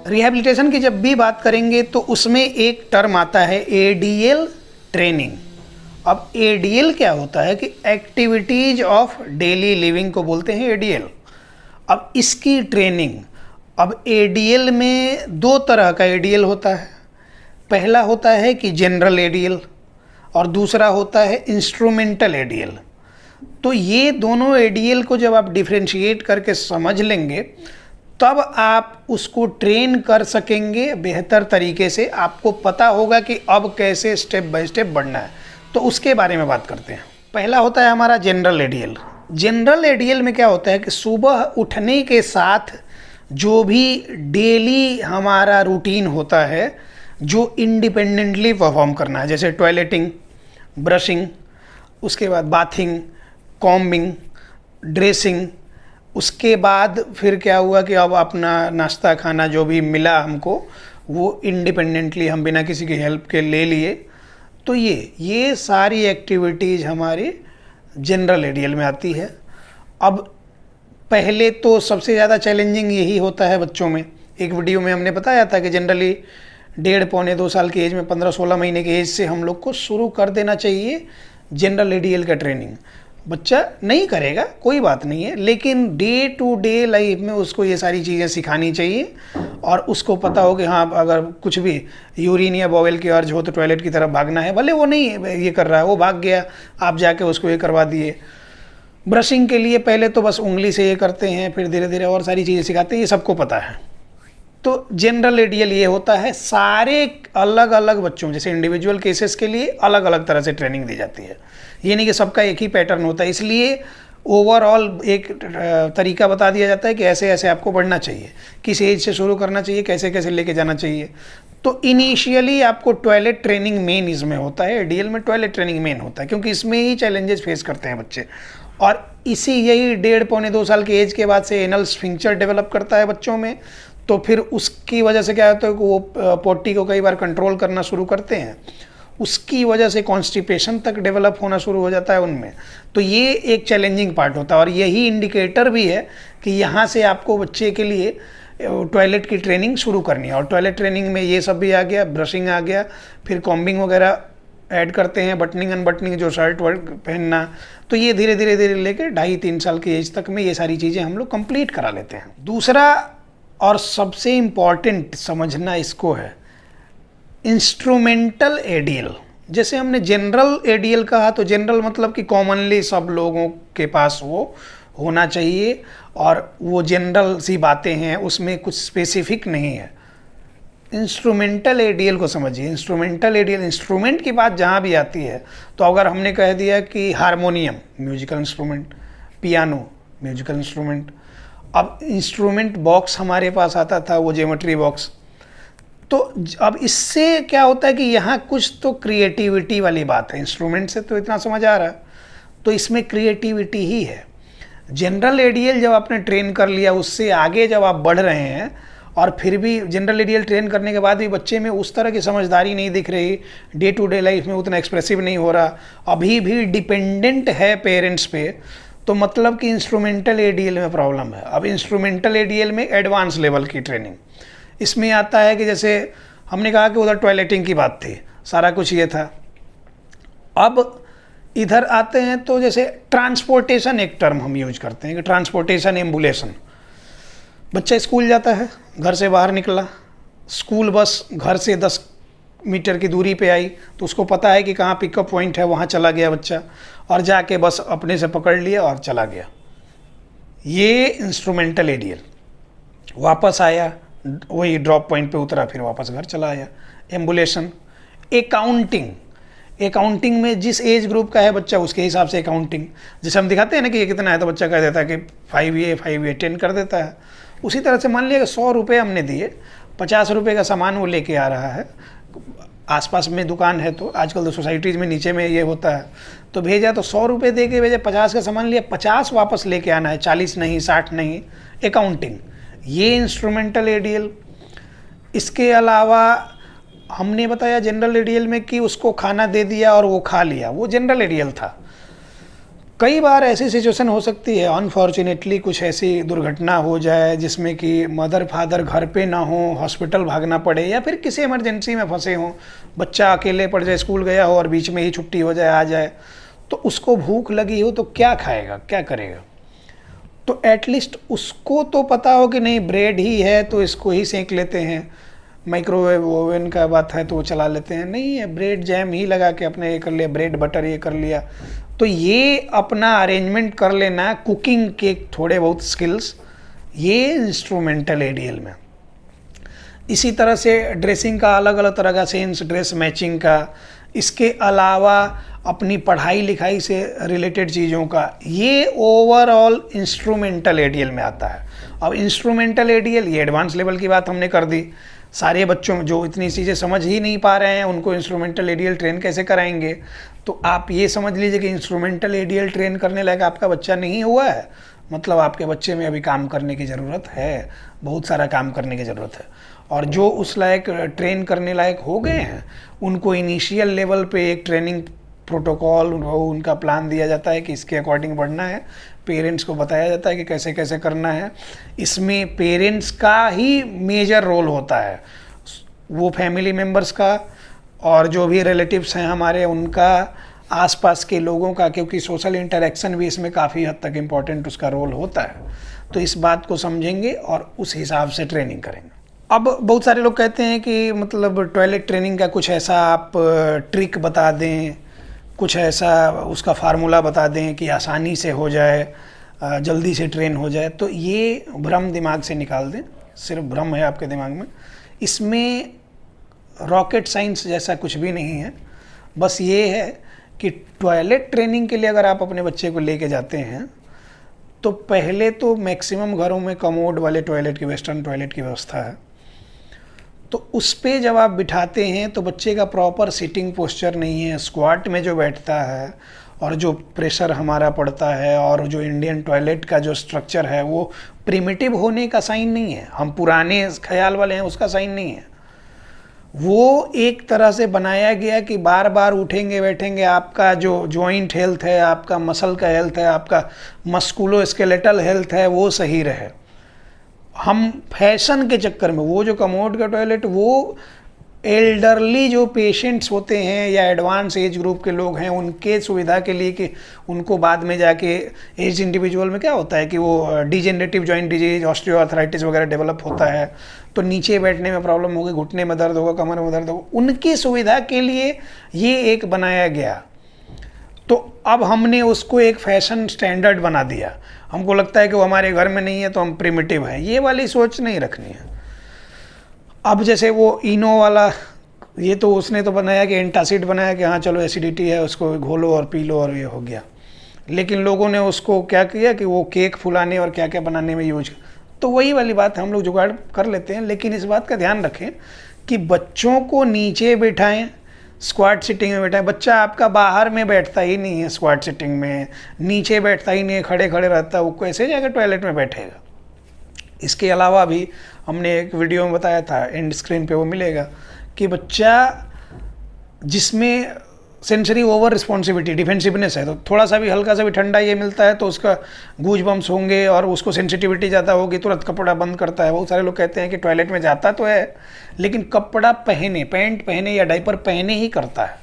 Rehabilitation की जब भी बात करेंगे तो उसमें एक टर्म आता है एडीएल ट्रेनिंग। अब एडीएल क्या होता है कि एक्टिविटीज ऑफ डेली लिविंग को बोलते हैं एडीएल। अब इसकी ट्रेनिंग, अब एडीएल में दो तरह का एडीएल होता है। पहला होता है कि जनरल एडीएल और दूसरा होता है इंस्ट्रूमेंटल एडीएल। तो ये दोनों एडीएल को जब आप डिफ्रेंशिएट करके समझ लेंगे तब आप उसको ट्रेन कर सकेंगे बेहतर तरीके से। आपको पता होगा कि अब कैसे स्टेप बाय स्टेप बढ़ना है। तो उसके बारे में बात करते हैं। पहला होता है हमारा जनरल एडीएल। जनरल एडीएल में क्या होता है कि सुबह उठने के साथ जो भी डेली हमारा रूटीन होता है जो इंडिपेंडेंटली परफॉर्म करना है, जैसे टॉयलेटिंग, ब्रशिंग, उसके बाद बाथिंग, कॉम्बिंग, ड्रेसिंग, उसके बाद फिर क्या हुआ कि अब अपना नाश्ता खाना जो भी मिला हमको वो इंडिपेंडेंटली हम बिना किसी की हेल्प के ले लिए। तो ये सारी एक्टिविटीज़ हमारे जनरल एडीएल में आती है। अब पहले तो सबसे ज़्यादा चैलेंजिंग यही होता है बच्चों में। एक वीडियो में हमने बताया था कि जनरली 1.5-2 साल की एज में, 15-16 महीने की एज से हम लोग को शुरू कर देना चाहिए जनरल एडीएल का ट्रेनिंग। बच्चा नहीं करेगा कोई बात नहीं है, लेकिन डे टू डे लाइफ में उसको ये सारी चीज़ें सिखानी चाहिए और उसको पता हो कि हाँ अगर कुछ भी यूरिन या बॉवेल की अर्ज हो तो टॉयलेट की तरफ भागना है। भले वो नहीं ये कर रहा है, वो भाग गया, आप जाके उसको ये करवा दिए। ब्रशिंग के लिए पहले तो बस उंगली से ये करते हैं, फिर धीरे धीरे और सारी चीज़ें सिखाते हैं, ये सबको पता है। तो जनरल एडीएल ये होता है। सारे अलग अलग बच्चों, जैसे इंडिविजुअल केसेस के लिए अलग अलग तरह से ट्रेनिंग दी जाती है। ये नहीं कि सबका एक ही पैटर्न होता है, इसलिए ओवरऑल एक तरीका बता दिया जाता है कि ऐसे ऐसे आपको बढ़ना चाहिए, किस एज से शुरू करना चाहिए, कैसे कैसे लेके जाना चाहिए। तो इनिशियली आपको टॉयलेट ट्रेनिंग मेन इसमें होता है, एडीएल में टॉयलेट ट्रेनिंग मेन होता है, क्योंकि इसमें ही चैलेंजेस फेस करते हैं बच्चे। और यही 1.5-2 साल की एज के बाद से एनल स्फिंक्टर डेवलप करता है बच्चों में। तो फिर उसकी वजह से क्या होता है कि वो पोटी को कई बार कंट्रोल करना शुरू करते हैं, उसकी वजह से कॉन्स्टिपेशन तक डेवलप होना शुरू हो जाता है उनमें। तो ये एक चैलेंजिंग पार्ट होता है और यही इंडिकेटर भी है कि यहाँ से आपको बच्चे के लिए टॉयलेट की ट्रेनिंग शुरू करनी है। और टॉयलेट ट्रेनिंग में ये सब भी आ गया, ब्रशिंग आ गया, फिर कॉम्बिंग वगैरह ऐड करते हैं, बटनिंग अनबटनिंग, जो शर्ट वर्ट पहनना। तो ये धीरे धीरे धीरे लेकर 2.5-3 साल की एज तक में ये सारी चीज़ें हम लोग कंप्लीट करा लेते हैं। दूसरा और सबसे इम्पॉर्टेंट समझना इसको है इंस्ट्रूमेंटल एडीएल। जैसे हमने जनरल एडीएल कहा, तो जनरल मतलब कि कॉमनली सब लोगों के पास वो होना चाहिए और वो जनरल सी बातें हैं, उसमें कुछ स्पेसिफिक नहीं है। इंस्ट्रूमेंटल एडीएल को समझिए। इंस्ट्रूमेंटल एडीएल, इंस्ट्रूमेंट की बात जहाँ भी आती है तो अगर हमने कह दिया कि harmonium musical instrument, piano musical instrument. अब इंस्ट्रूमेंट बॉक्स हमारे पास आता था, वो ज्योमेट्री बॉक्स। तो अब इससे क्या होता है कि यहाँ कुछ तो क्रिएटिविटी वाली बात है। इंस्ट्रूमेंट से तो इतना समझ आ रहा है, तो इसमें क्रिएटिविटी ही है। जनरल एडीएल जब आपने ट्रेन कर लिया, उससे आगे जब आप बढ़ रहे हैं और फिर भी जनरल एडीएल ट्रेन करने के बाद भी बच्चे में उस तरह की समझदारी नहीं दिख रही, डे टू डे लाइफ में उतना एक्सप्रेसिव नहीं हो रहा, अभी भी डिपेंडेंट है पेरेंट्स पे, तो मतलब कि इंस्ट्रूमेंटल एडीएल में प्रॉब्लम है। अब इंस्ट्रूमेंटल एडीएल में एडवांस लेवल की ट्रेनिंग इसमें आता है कि जैसे हमने कहा कि उधर टॉयलेटिंग की बात थी, सारा कुछ ये था। अब इधर आते हैं तो जैसे ट्रांसपोर्टेशन एक टर्म हम यूज करते हैं कि ट्रांसपोर्टेशन, एम्बुलेशन। बच्चा स्कूल जाता है, घर से बाहर निकला, स्कूल बस घर से 10 मीटर की दूरी पे आई तो उसको पता है कि कहाँ पिकअप पॉइंट है, वहाँ चला गया बच्चा और जाके बस अपने से पकड़ लिया और चला गया। ये इंस्ट्रूमेंटल एडीएल। वापस आया, वही ड्रॉप पॉइंट पे उतरा, फिर वापस घर चला आया। एम्बुलेशन। अकाउंटिंग, अकाउंटिंग में जिस एज ग्रुप का है बच्चा उसके हिसाब से अकाउंटिंग, जैसे हम दिखाते हैं ना कि ये कितना है तो बच्चा कह देता है कि 5 ये 10 कर देता है। उसी तरह से मान लिया कि 100 रुपये हमने दिए, 50 रुपये का सामान वो लेके आ रहा है, आसपास में दुकान है तो आजकल तो सोसाइटीज़ में नीचे में ये होता है, तो भेजा तो 100 रुपये दे के भेजा, 50 का सामान लिया, 50 वापस लेके आना है, 40 नहीं, 60 नहीं। अकाउंटिंग, ये इंस्ट्रूमेंटल एडीएल। इसके अलावा हमने बताया जनरल एडीएल में कि उसको खाना दे दिया और वो खा लिया, वो जनरल एडीएल था। कई बार ऐसी सिचुएशन हो सकती है, अनफॉर्चुनेटली कुछ ऐसी दुर्घटना हो जाए जिसमें कि मदर फादर घर पे ना हो, हॉस्पिटल भागना पड़े, या फिर किसी इमरजेंसी में फंसे हों, बच्चा अकेले पड़ जाए, स्कूल गया हो और बीच में ही छुट्टी हो जाए, आ जाए, तो उसको भूख लगी हो तो क्या खाएगा, क्या करेगा? तो एटलीस्ट उसको तो पता हो कि नहीं ब्रेड ही है तो इसको ही सेंक लेते हैं, माइक्रोवेव ओवन का बात है तो वो चला लेते हैं, नहीं है ब्रेड जैम ही लगा के अपने ये कर लिया, ब्रेड बटर ये कर लिया। तो ये अपना अरेंजमेंट कर लेना, कुकिंग के थोड़े बहुत स्किल्स, ये इंस्ट्रूमेंटल एडीएल में। इसी तरह से ड्रेसिंग का अलग अलग तरह का सेंस, ड्रेस मैचिंग का, इसके अलावा अपनी पढ़ाई लिखाई से रिलेटेड चीज़ों का, ये ओवरऑल इंस्ट्रूमेंटल एडीएल में आता है। अब इंस्ट्रूमेंटल एडीएल, ये एडवांस लेवल की बात हमने कर दी। सारे बच्चों जो इतनी चीज़ें समझ ही नहीं पा रहे हैं उनको इंस्ट्रूमेंटल एडीएल ट्रेन कैसे कराएंगे? तो आप ये समझ लीजिए कि इंस्ट्रूमेंटल एडीएल ट्रेन करने लायक आपका बच्चा नहीं हुआ है, मतलब आपके बच्चे में अभी काम करने की ज़रूरत है, बहुत सारा काम करने की ज़रूरत है। और जो उस लायक ट्रेन करने लायक हो गए हैं उनको इनिशियल लेवल पे एक ट्रेनिंग प्रोटोकॉल, उनका प्लान दिया जाता है कि इसके अकॉर्डिंग बढ़ना है, पेरेंट्स को बताया जाता है कि कैसे कैसे करना है। इसमें पेरेंट्स का ही मेजर रोल होता है, वो फैमिली मेम्बर्स का और जो भी रिलेटिव्स हैं हमारे उनका, आसपास के लोगों का, क्योंकि सोशल इंटरेक्शन भी इसमें काफ़ी हद तक इम्पोर्टेंट उसका रोल होता है। तो इस बात को समझेंगे और उस हिसाब से ट्रेनिंग करेंगे। अब बहुत सारे लोग कहते हैं कि मतलब टॉयलेट ट्रेनिंग का कुछ ऐसा आप ट्रिक बता दें, कुछ ऐसा उसका फार्मूला बता दें कि आसानी से हो जाए, जल्दी से ट्रेन हो जाए। तो ये भ्रम दिमाग से निकाल दें, सिर्फ भ्रम है आपके दिमाग में। इसमें रॉकेट साइंस जैसा कुछ भी नहीं है। बस ये है कि टॉयलेट ट्रेनिंग के लिए अगर आप अपने बच्चे को लेके जाते हैं तो पहले तो मैक्सिमम घरों में कमोड वाले टॉयलेट की, वेस्टर्न टॉयलेट की व्यवस्था है। तो उस पे जब आप बिठाते हैं तो बच्चे का प्रॉपर सिटिंग पोस्चर नहीं है, स्क्वाट में जो बैठता है और जो प्रेशर हमारा पड़ता है और जो इंडियन टॉयलेट का जो स्ट्रक्चर है वो प्रिमिटिव होने का साइन नहीं है, हम पुराने ख्याल वाले हैं उसका साइन नहीं है। वो एक तरह से बनाया गया कि बार बार उठेंगे बैठेंगे, आपका जो जॉइंट हेल्थ है, आपका मसल का हेल्थ है, आपका मस्कुलो स्केलेटल हेल्थ है, वो सही रहे। हम फैशन के चक्कर में वो जो कमोड का टॉयलेट, वो एल्डरली जो पेशेंट्स होते हैं या एडवांस एज ग्रुप के लोग हैं उनके सुविधा के लिए, कि उनको बाद में जाके एज इंडिविजुअल में क्या होता है कि वो डिजेनरेटिव जॉइंट डिजीज, ऑस्टियोआर्थराइटिस वगैरह डेवलप होता है, तो नीचे बैठने में प्रॉब्लम होगी, घुटने में दर्द होगा, कमर में दर्द होगा, उनकी सुविधा के लिए ये एक बनाया गया। तो अब हमने उसको एक फैशन स्टैंडर्ड बना दिया। हमको लगता है कि वो हमारे घर में नहीं है तो हम प्रिमिटिव हैं, ये वाली सोच नहीं रखनी है। अब जैसे वो इनो वाला, ये तो उसने तो बनाया कि एंटासिड बनाया कि हाँ चलो एसिडिटी है उसको घोलो और पी लो और ये हो गया। लेकिन लोगों ने उसको क्या किया कि वो केक फुलाने और क्या क्या बनाने में यूज, तो वही वाली बात हम लोग जुगाड़ कर लेते हैं। लेकिन इस बात का ध्यान रखें कि बच्चों को नीचे बिठाएं, स्क्वाट सिटिंग में बैठा है। बच्चा आपका बाहर में बैठता ही नहीं है, स्क्वाट सिटिंग में नीचे बैठता ही नहीं है, खड़े खड़े रहता है, वो कैसे जाकर टॉयलेट में बैठेगा। इसके अलावा भी हमने एक वीडियो में बताया था, एंड स्क्रीन पे वो मिलेगा, कि बच्चा जिसमें सेंसरी ओवर रिस्पॉन्सिबिलिटी, डिफेंसिवनेस है, तो थोड़ा सा भी हल्का सा भी ठंडा ये मिलता है तो उसका गूज बम्स होंगे और उसको सेंसिटिविटी ज़्यादा होगी, तुरंत कपड़ा बंद करता है। बहुत सारे लोग कहते हैं कि टॉयलेट में जाता तो है लेकिन कपड़ा पहने, पैंट पहने या डायपर पहने ही करता है,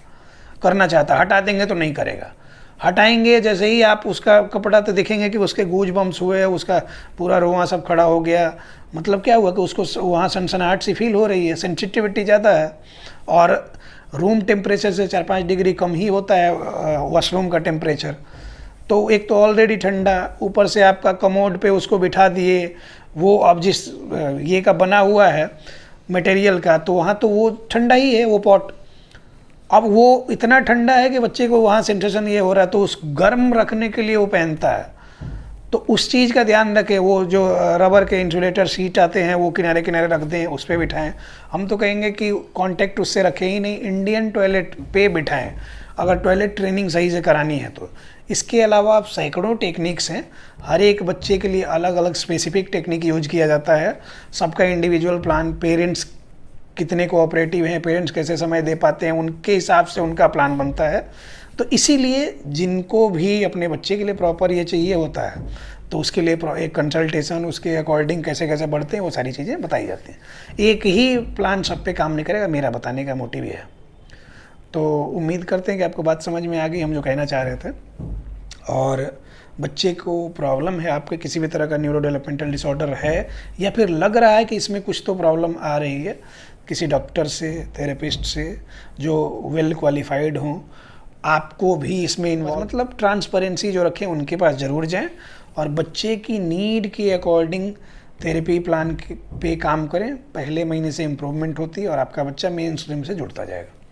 करना चाहता है, हटा देंगे तो नहीं करेगा। हटाएंगे जैसे ही आप उसका कपड़ा, तो देखेंगे कि उसके गूज बम्स हुए, उसका पूरा रोआं सब खड़ा हो गया। मतलब क्या हुआ कि उसको वहाँ सनसनाहट सी फील हो रही है, सेंसिटिविटी ज़्यादा है। और रूम टेम्परेचर से 4-5 डिग्री कम ही होता है वॉशरूम का टेम्परेचर। तो एक तो ऑलरेडी ठंडा, ऊपर से आपका कमोड पे उसको बिठा दिए, वो अब जिस ये का बना हुआ है मटेरियल का, तो वहाँ तो वो ठंडा ही है वो पॉट। अब वो इतना ठंडा है कि बच्चे को वहाँ सेंसेशन ये हो रहा है, तो उस गर्म रखने के लिए वो पहनता है। तो उस चीज़ का ध्यान रखें, वो जो रबर के इंसुलेटर सीट आते हैं वो किनारे किनारे रख दें, उस पर बिठाएं। हम तो कहेंगे कि कांटेक्ट उससे रखें ही नहीं, इंडियन टॉयलेट पे बिठाएं अगर टॉयलेट ट्रेनिंग सही से करानी है तो। इसके अलावा आप सैकड़ों टेक्निक्स हैं, हर एक बच्चे के लिए अलग अलग स्पेसिफिक टेक्निक यूज किया जाता है, सबका इंडिविजुअल प्लान, पेरेंट्स कितने कोऑपरेटिव हैं, पेरेंट्स कैसे समय दे पाते हैं, उनके हिसाब से उनका प्लान बनता है। तो इसीलिए जिनको भी अपने बच्चे के लिए प्रॉपर ये चाहिए होता है, तो उसके लिए एक कंसल्टेशन, उसके अकॉर्डिंग कैसे कैसे बढ़ते हैं वो सारी चीज़ें बताई जाती हैं। एक ही प्लान सब पे काम नहीं करेगा, मेरा बताने का मोटिव ये है। तो उम्मीद करते हैं कि आपको बात समझ में आ गई, हम जो कहना चाह रहे थे। और बच्चे को प्रॉब्लम है, आपके किसी भी तरह का न्यूरो डेवलपमेंटल डिसऑर्डर है, या फिर लग रहा है कि इसमें कुछ तो प्रॉब्लम आ रही है, किसी डॉक्टर से, थेरेपिस्ट से जो वेल क्वालिफाइड हों, आपको भी इसमें इन्वॉल्व, मतलब ट्रांसपेरेंसी जो रखें उनके पास ज़रूर जाएं और बच्चे की नीड के अकॉर्डिंग थेरेपी प्लान पे काम करें। पहले महीने से इम्प्रूवमेंट होती है और आपका बच्चा मेन स्ट्रीम से जुड़ता जाएगा।